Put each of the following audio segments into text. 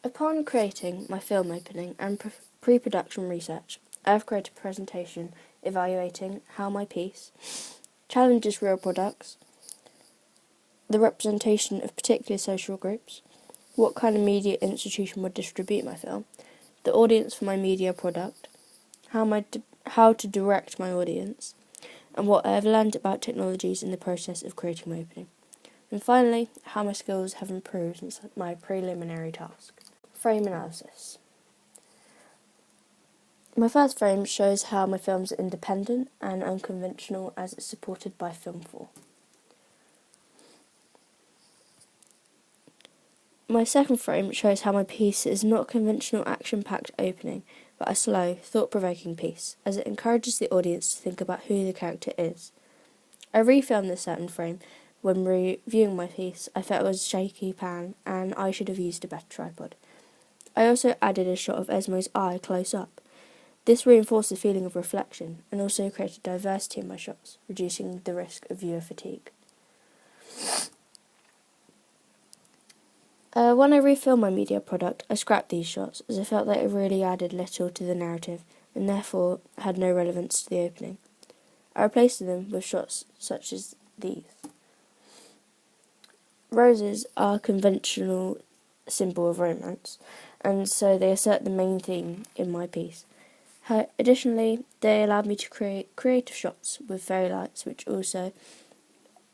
Upon creating my film opening and pre-production research, I have created a presentation evaluating how my piece challenges real products, the representation of particular social groups, what kind of media institution would distribute my film, the audience for my media product, how to direct my audience, and what I have learned about technologies in the process of creating my opening. And finally, how my skills have improved since my preliminary task. Frame analysis. My first frame shows how my films are independent and unconventional as it's supported by Film 4. My second frame shows how my piece is not a conventional action-packed opening, but a slow, thought-provoking piece, as it encourages the audience to think about who the character is. I refilmed this certain frame. When reviewing my piece, I felt it was a shaky pan, and I should have used a better tripod. I also added a shot of Esme's eye close up. This reinforced the feeling of reflection, and also created diversity in my shots, reducing the risk of viewer fatigue. When I refilmed my media product, I scrapped these shots, as I felt that it really added little to the narrative, and therefore had no relevance to the opening. I replaced them with shots such as these. Roses are a conventional symbol of romance, and so they assert the main theme in my piece. Additionally, they allowed me to create creative shots with fairy lights, which also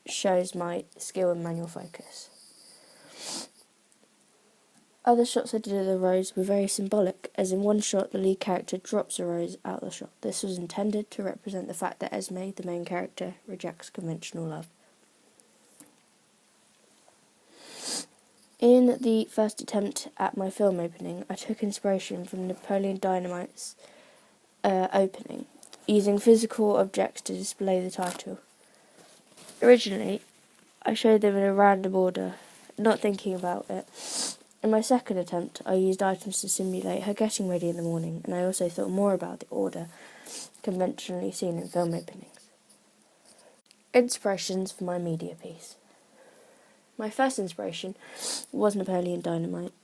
shows my skill in manual focus. Other shots I did of the rose were very symbolic, as in one shot the lead character drops a rose out of the shot. This was intended to represent the fact that Esme, the main character, rejects conventional love. In the first attempt at my film opening, I took inspiration from Napoleon Dynamite's opening, using physical objects to display the title. Originally, I showed them in a random order, not thinking about it. In my second attempt, I used items to simulate her getting ready in the morning, and I also thought more about the order conventionally seen in film openings. Inspirations for my media piece. My first inspiration was Napoleon Dynamite,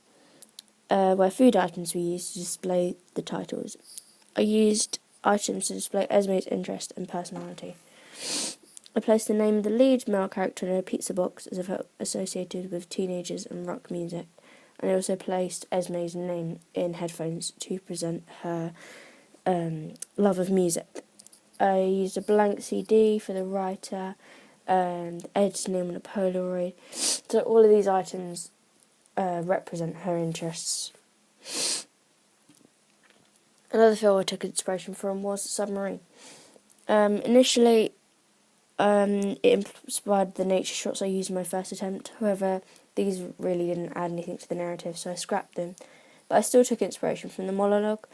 where food items were used to display the titles. I used items to display Esme's interest and personality. I placed the name of the lead male character in a pizza box as if it associated with teenagers and rock music, and I also placed Esme's name in headphones to present her love of music. I used a blank CD for the writer, and Ed's name on a Polaroid. So all of these items represent her interests. Another film I took inspiration from was Submarine. Initially, it inspired the nature shots I used in my first attempt. However, these really didn't add anything to the narrative, so I scrapped them. But I still took inspiration from the monologue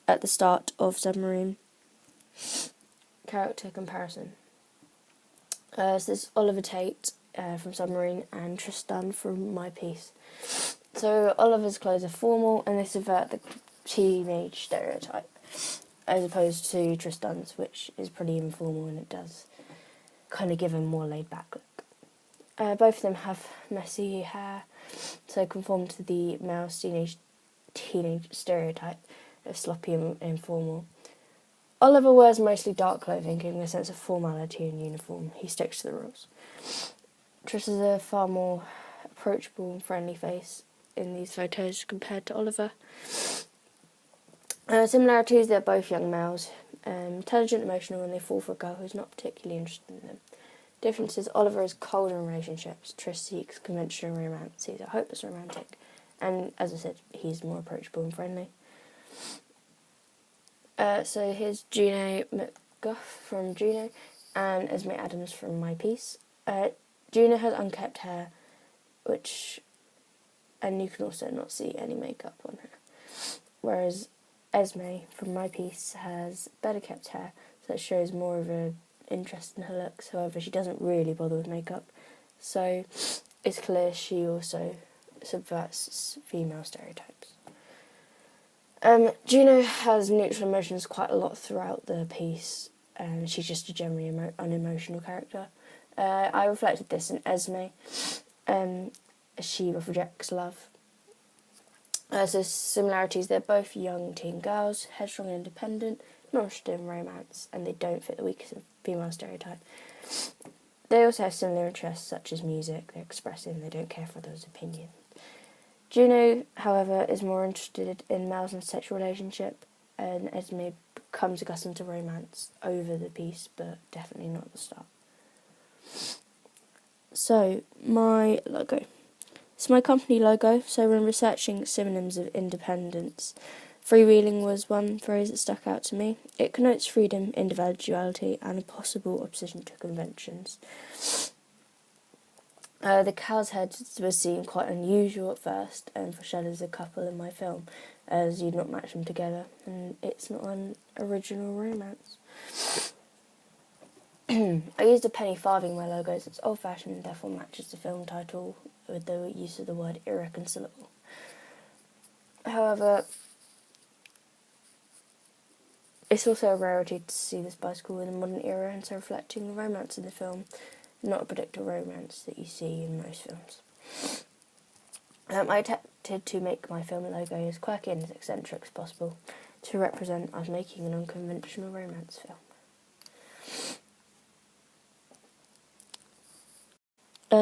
at the start of Submarine. Character comparison. So this is Oliver Tate from Submarine and Tristan from my piece. So Oliver's clothes are formal, and they subvert the teenage stereotype, as opposed to Tristan's, which is pretty informal, and it does kind of give him more laid back look. Both of them have messy hair, so conform to the male's teenage stereotype of sloppy and informal. Oliver wears mostly dark clothing, giving a sense of formality and uniform. He sticks to the rules. Trish has a far more approachable and friendly face in these photos compared to Oliver. Similarities, they're both young males, intelligent, emotional, and they fall for a girl who's not particularly interested in them. Differences, Oliver is cold in relationships, Trish seeks conventional romance, he's a hopeless romantic, and as I said, he's more approachable and friendly. So here's Juno McGuff from Juno, and Esme Adams from my piece. Juno has unkept hair, and you can also not see any makeup on her, whereas Esme from my piece has better kept hair, so it shows more of an interest in her looks. However, she doesn't really bother with makeup, so it's clear she also subverts female stereotypes. Juno has neutral emotions quite a lot throughout the piece, and she's just a generally unemotional character. I reflected this in Esme. She rejects love. So similarities, they're both young teen girls, headstrong and independent, not interested in romance, and they don't fit the weakest female stereotype. They also have similar interests such as music, they're expressive, they don't care for others' opinions. Juno, however, is more interested in males and sexual relationship, and Esme becomes accustomed to romance over the piece, but definitely not at the start. So, my logo. It's my company logo, so when researching synonyms of independence, freewheeling was one phrase that stuck out to me. It connotes freedom, individuality, and a possible opposition to conventions. The cow's head was seen quite unusual at first, and foreshadows a couple in my film, as you'd not match them together, and it's not an original romance. I used a penny farthing in my logos. It's old-fashioned and therefore matches the film title with the use of the word irreconcilable. However, it's also a rarity to see this bicycle in the modern era, and so reflecting the romance in the film, not a predictable romance that you see in most films. I attempted to make my film logo as quirky and as eccentric as possible to represent us making an unconventional romance film.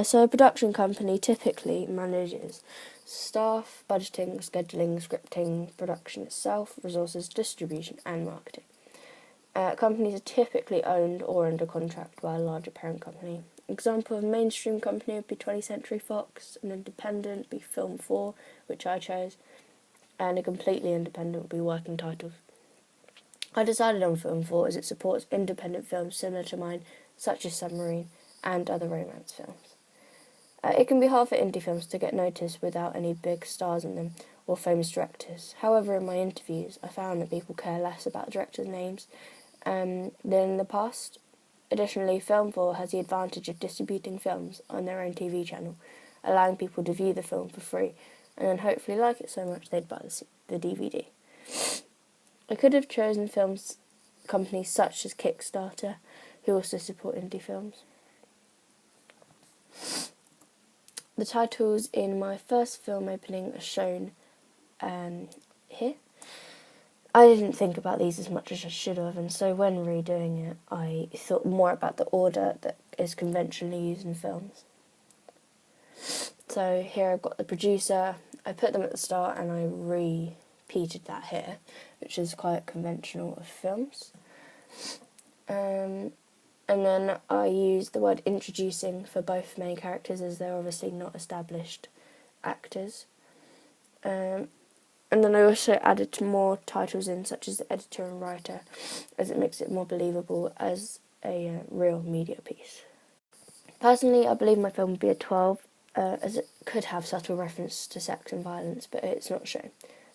So a production company typically manages staff, budgeting, scheduling, scripting, production itself, resources, distribution and marketing. Companies are typically owned or under contract by a larger parent company. Example of a mainstream company would be 20th Century Fox, an independent would be Film 4, which I chose, and a completely independent would be Working Titles. I decided on Film 4 as it supports independent films similar to mine, such as Submarine and other romance films. It can be hard for indie films to get noticed without any big stars in them or famous directors. However, in my interviews, I found that people care less about directors' names than in the past. Additionally, Film 4 has the advantage of distributing films on their own TV channel, allowing people to view the film for free and then hopefully like it so much they'd buy the DVD. I could have chosen films companies such as Kickstarter, who also support indie films. The titles in my first film opening are shown here. I didn't think about these as much as I should have, and so when redoing it, I thought more about the order that is conventionally used in films. So here I've got the producer, I put them at the start and I repeated that here, which is quite conventional of films. And then I used the word introducing for both main characters as they're obviously not established actors. And then I also added more titles in, such as the editor and writer, as it makes it more believable as a real media piece. Personally, I believe my film would be a 12, as it could have subtle reference to sex and violence, but it's not shown.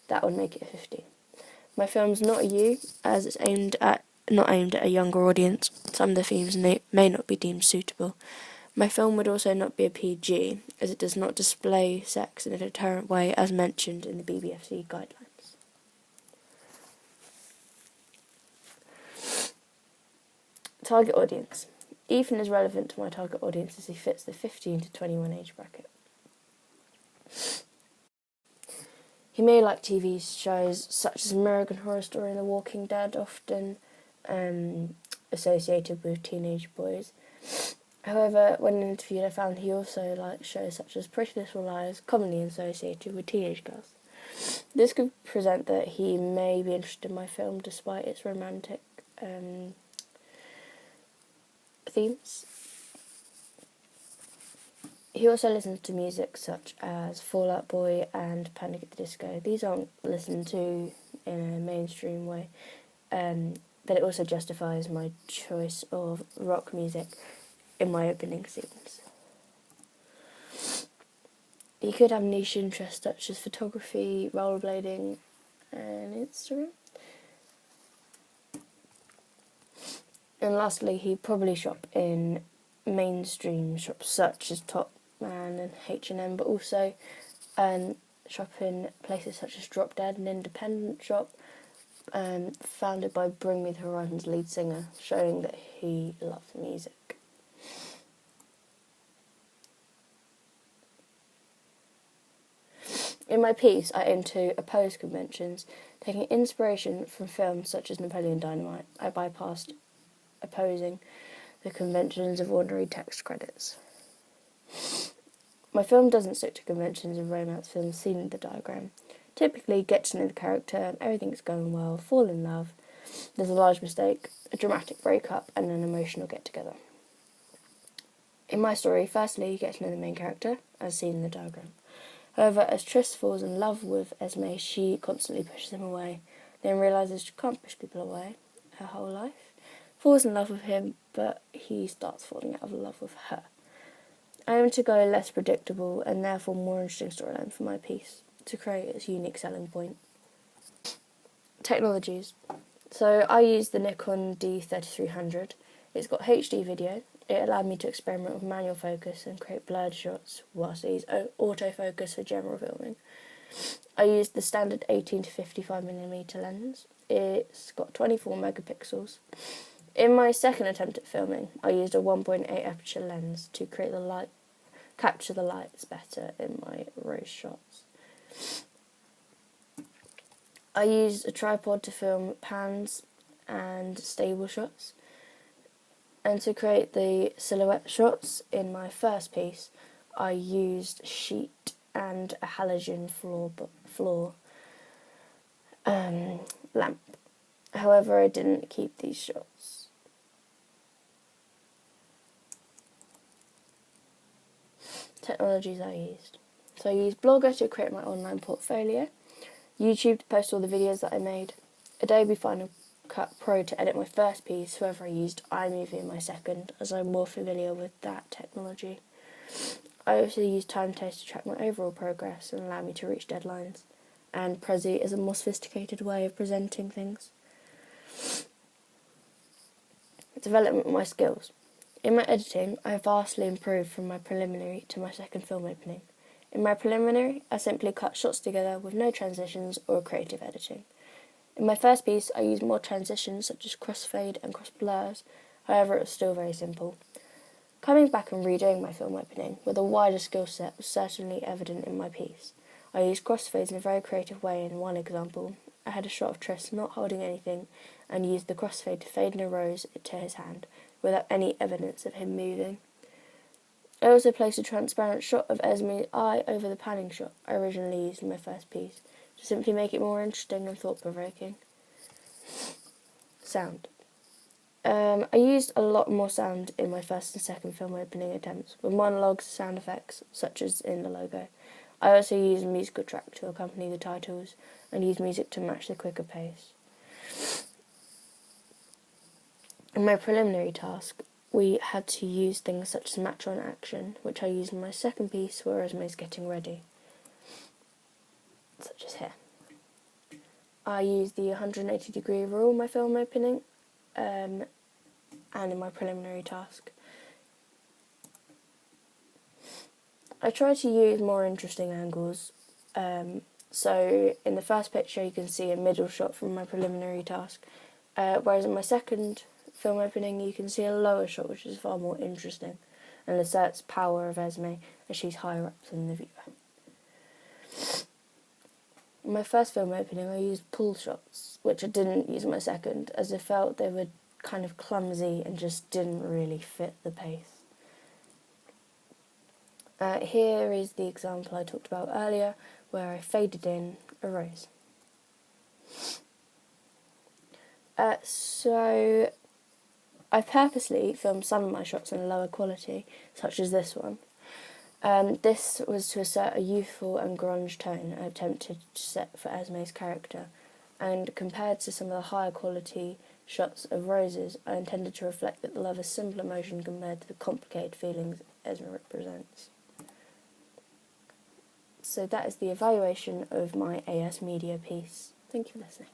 That would make it a 15. My film's not a U, as it's not aimed at a younger audience. Some of the themes may not be deemed suitable. My film would also not be a PG, as it does not display sex in a deterrent way as mentioned in the BBFC guidelines. Target audience. Ethan is relevant to my target audience as he fits the 15 to 21 age bracket. He may like TV shows such as American Horror Story and The Walking Dead, often associated with teenage boys. However, when interviewed, I found he also likes shows such as Pretty Little Liars, commonly associated with teenage girls. This could present that he may be interested in my film despite its romantic themes. He also listens to music such as Fall Out Boy and Panic at the Disco. These aren't listened to in a mainstream way, but it also justifies my choice of rock music in my opening scenes. He could have niche interests such as photography, rollerblading, and Instagram. And lastly, he'd probably shop in mainstream shops such as Top Man and H&M, but also shop in places such as Drop Dead, an independent shop founded by Bring Me the Horizon's lead singer, showing that he loves music. In my piece, I aim to oppose conventions, taking inspiration from films such as Napoleon Dynamite. I bypassed opposing the conventions of ordinary text credits. My film doesn't stick to conventions of romance films seen in the diagram. Typically, get to know the character, everything's going well, fall in love, there's a large mistake, a dramatic breakup, and an emotional get-together. In my story, firstly, you get to know the main character, as seen in the diagram. However, as Triss falls in love with Esme, she constantly pushes him away, then realises she can't push people away her whole life, falls in love with him, but he starts falling out of love with her. I aim to go less predictable and therefore more interesting storyline for my piece, to create its unique selling point. Technologies. So I used the Nikon D3300. It's got HD video. It allowed me to experiment with manual focus and create blurred shots whilst I use autofocus for general filming. I used the standard 18 to 55mm lens. It's got 24 megapixels. In my second attempt at filming, I used a 1.8 aperture lens to capture the lights better in my rose shots. I used a tripod to film pans and stable shots. And to create the silhouette shots in my first piece, I used sheet and a halogen floor lamp. However, I didn't keep these shots. Technologies I used. So I used Blogger to create my online portfolio, YouTube to post all the videos that I made, Adobe Final Cut Pro to edit my first piece. However, I used iMovie in my second, as I'm more familiar with that technology. I also used Timetaste to track my overall progress and allow me to reach deadlines, and Prezi is a more sophisticated way of presenting things. Development of my skills. In my editing, I have vastly improved from my preliminary to my second film opening. In my preliminary, I simply cut shots together with no transitions or creative editing. In my first piece, I used more transitions such as crossfade and cross blurs, however it was still very simple. Coming back and redoing my film opening with a wider skill set was certainly evident in my piece. I used crossfades in a very creative way in one example. I had a shot of Triss not holding anything and used the crossfade to fade in a rose to his hand without any evidence of him moving. I also placed a transparent shot of Esme's eye over the panning shot I originally used in my first piece, to simply make it more interesting and thought-provoking. Sound. I used a lot more sound in my first and second film opening attempts, with monologues, sound effects, such as in the logo. I also used a musical track to accompany the titles, and used music to match the quicker pace. In my preliminary task, we had to use things such as match on action, which I used in my second piece where Esme's getting ready, such as here. I used the 180-degree rule in my film opening, and in my preliminary task. I tried to use more interesting angles. So in the first picture you can see a middle shot from my preliminary task, whereas in my second film opening you can see a lower shot, which is far more interesting and asserts power of Esme as she's higher up than the viewer. In my first film opening I used pull shots, which I didn't use in my second, as I felt they were kind of clumsy and just didn't really fit the pace. Here is the example I talked about earlier, where I faded in a rose. So I purposely filmed some of my shots in lower quality, such as this one. This was to assert a youthful and grunge tone I attempted to set for Esme's character, and compared to some of the higher quality shots of roses, I intended to reflect that the love is simple emotion compared to the complicated feelings Esme represents. So that is the evaluation of my AS Media piece. Thank you for listening.